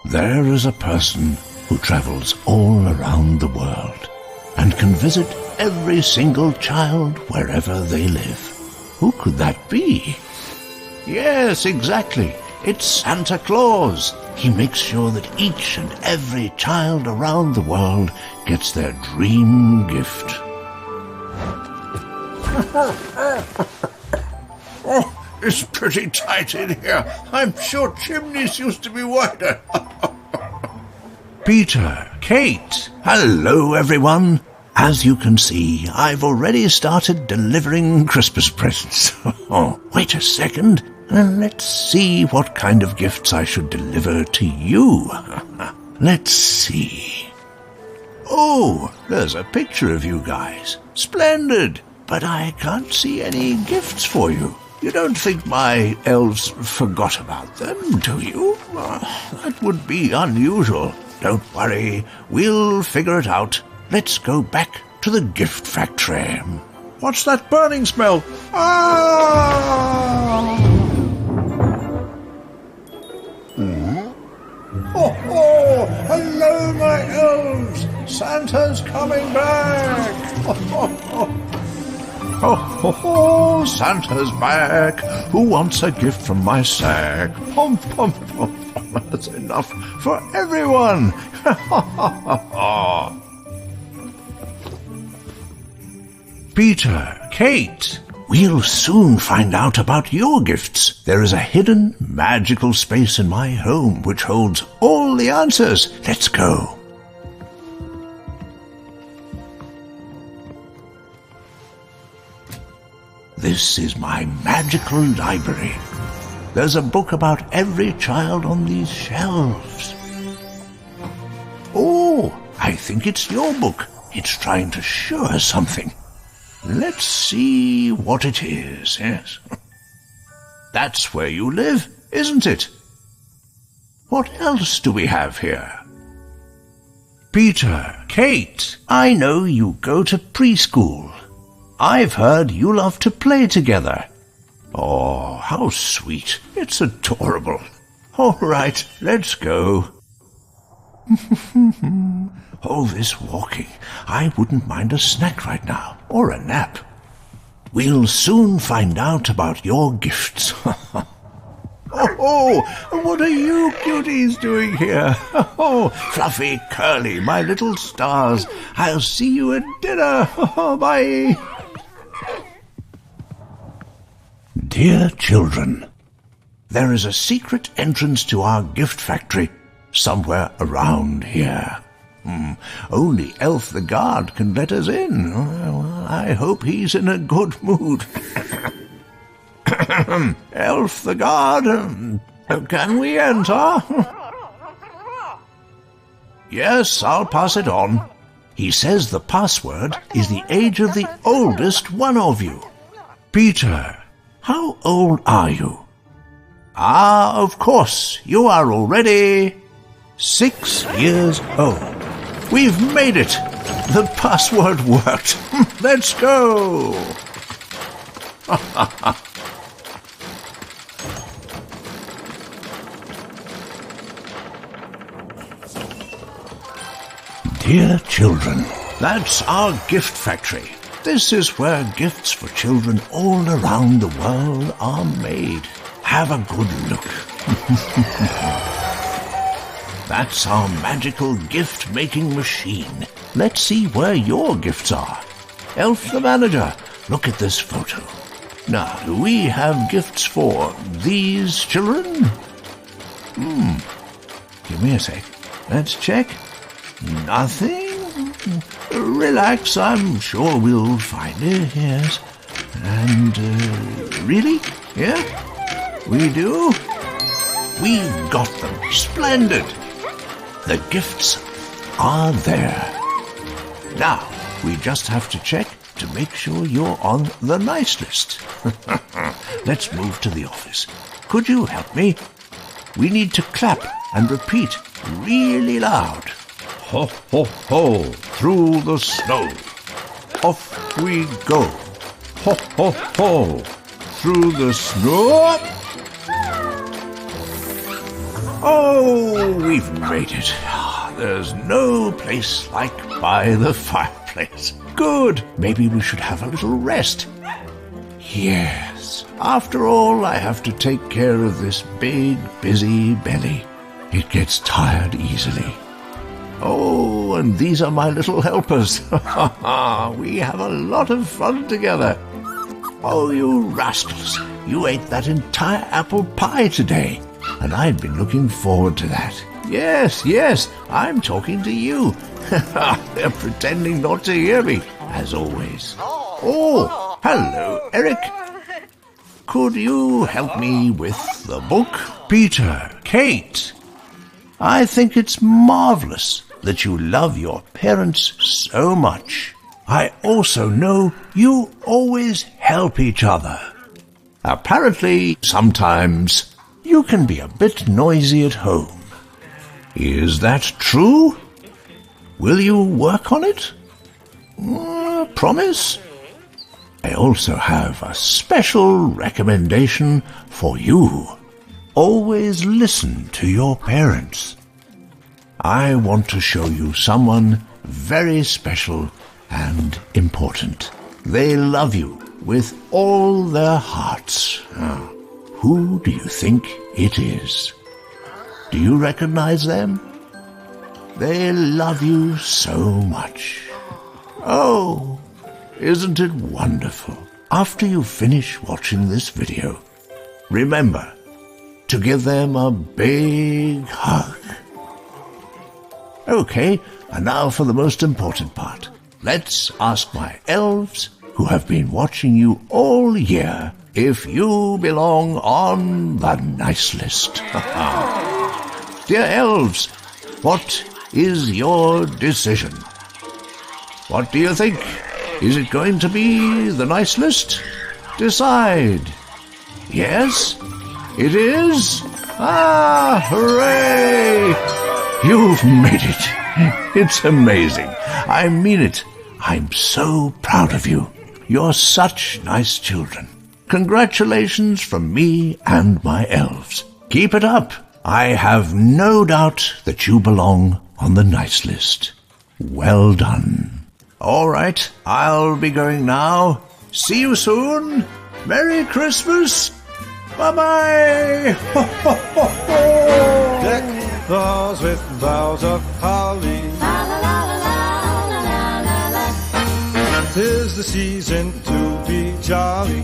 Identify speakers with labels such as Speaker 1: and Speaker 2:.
Speaker 1: There is a person who travels all around the world and can visit every single child wherever they live. Who could that be? Yes, exactly. It's Santa Claus. He makes sure that each and every child around the world gets their dream gift. Oh, it's pretty tight in here. I'm sure chimneys used to be wider. Peter, Kate, hello everyone. As you can see, I've already started delivering Christmas presents. Oh, wait a second. Let's see what kind of gifts I should deliver to you. Let's see. Oh, there's a picture of you guys. Splendid. But I can't see any gifts for you. You don't think my elves forgot about them, do you? That would be unusual. Don't worry, we'll figure it out. Let's go back to the gift factory. What's that burning smell? Ah! Oh, oh, hello, my elves! Santa's coming back! Oh, Santa's back! Who wants a gift from my sack? Pom, pom, pom. That's enough for everyone! Peter, Kate, we'll soon find out about your gifts. There is a hidden, magical space in my home which holds all the answers. Let's go. This is my magical library. There's a book about every child on these shelves. Oh, I think it's your book. It's trying to show us something. Let's see what it is, yes. That's where you live, isn't it? What else do we have here? Peter, Kate, I know you go to preschool. I've heard you love to play together. Oh, how sweet. It's adorable. All right, let's go. Oh, this walking. I wouldn't mind a snack right now, or a nap. We'll soon find out about your gifts. Oh, what are you cuties doing here? Oh, Fluffy, Curly, my little stars. I'll see you at dinner. Bye. Dear children, there is a secret entrance to our gift factory somewhere around here. Only Elf the guard can let us in. Well, I hope he's in a good mood. Elf the guard, can we enter? Yes, I'll pass it on. He says the password is the age of the oldest one of you. Peter, how old are you? Ah, of course, you are already 6 years old. We've made it. The password worked. Let's go. Dear children, that's our gift factory. This is where gifts for children all around the world are made. Have a good look. That's our magical gift-making machine. Let's see where your gifts are. Elf the manager, look at this photo. Now, do we have gifts for these children? Give me a sec. Let's check. Nothing? Relax, I'm sure we'll find it, yes. And, really? Yeah? We do? We've got them. Splendid! The gifts are there. Now, we just have to check to make sure you're on the nice list. Let's move to the office. Could you help me? We need to clap and repeat really loud. Ho, ho, ho, through the snow. Off we go. Ho, ho, ho, through the snow. Oh, we've made it. There's no place like by the fireplace. Good. Maybe we should have a little rest. Yes. After all, I have to take care of this big, busy belly. It gets tired easily. Oh, and these are my little helpers. We have a lot of fun together. Oh, you rascals. You ate that entire apple pie today, and I've been looking forward to that. Yes, I'm talking to you. They're pretending not to hear me, as always. Oh, hello, Eric. Could you help me with the book? Peter, Kate, I think it's marvelous that you love your parents so much. I also know you always help each other. Apparently, sometimes you can be a bit noisy at home. Is that true? Will you work on it? Promise? I also have a special recommendation for you. Always listen to your parents. I want to show you someone very special and important. They love you with all their hearts. Who do you think it is? Do you recognize them? They love you so much. Oh, isn't it wonderful? After you finish watching this video, remember to give them a big hug. Okay, and now for the most important part. Let's ask my elves, who have been watching you all year, if you belong on the nice list. Dear elves, what is your decision? What do you think? Is it going to be the nice list? Decide. Yes? It is? Ah, hooray! You've made it. It's amazing. I mean it. I'm so proud of you. You're such nice children. Congratulations from me and my elves. Keep it up. I have no doubt that you belong on the nice list. Well done. All right, I'll be going now. See you soon. Merry Christmas. Bye-bye.
Speaker 2: Deck the halls with boughs of holly.
Speaker 3: La la la la la la la la la.
Speaker 2: 'Tis the season to be jolly.